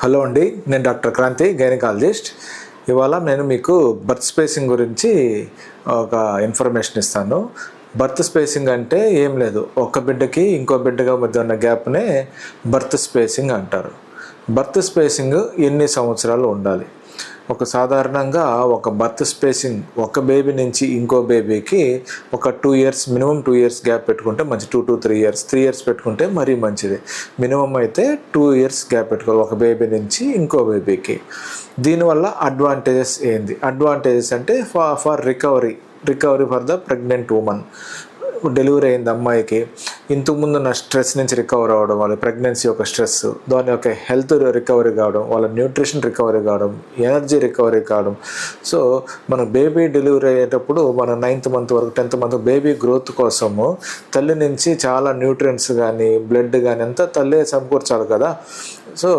Hello అండి, నేను doctor Kranti, gynaecologist. ఇవాళ నేను మీకు బర్త్ స్పేసింగ్ గురించి ఒక ఇన్ఫర్మేషన్ ఇస్తాను. బర్త్ స్పేసింగ్ అంటే ఏం లేదు, ఒక బిడ్డకి ఇంకో బిడ్డగా మధ్య ఉన్న గ్యాప్నే బర్త్ స్పేసింగ్ అంటారు. బర్త్ స్పేసింగ్ ఎన్ని సంవత్సరాలు ఉండాలి? సాధారణంగా ఒక బర్త్ స్పేసింగ్ ఒక బేబీ నుంచి ఇంకో బేబీకి ఒక 2 ఇయర్స్, మినిమం 2 ఇయర్స్ గ్యాప్ పెట్టుకుంటే మంచి. 2 to 3 ఇయర్స్, 3 ఇయర్స్ పెట్టుకుంటే మరీ మంచిది. మినిమం అయితే 2 ఇయర్స్ గ్యాప్ పెట్టుకోవాలి ఒక బేబీ నుంచి ఇంకో బేబీకి. దీనివల్ల అడ్వాంటేజెస్ ఏంది? అడ్వాంటేజెస్ అంటే for recovery for the pregnant women. Delivery అయింది అమ్మాయికి, ఇంతకుముందు ఉన్న స్ట్రెస్ నుంచి రికవర్ అవ్వడం, వాళ్ళ ప్రెగ్నెన్సీ యొక్క స్ట్రెస్, దాని యొక్క హెల్త్ రికవరీ కావడం, వాళ్ళ న్యూట్రిషన్ రికవరీ కావడం, ఎనర్జీ రికవరీ కావడం. సో మన బేబీ డెలివరీ అయ్యేటప్పుడు మన 9th మంత్ వరకు 10th మంత్ బేబీ గ్రోత్ కోసము తల్లి నుంచి చాలా న్యూట్రియంట్స్ కానీ బ్లడ్ కానీ అంతా తల్లే సమకూర్చాలి కదా. సో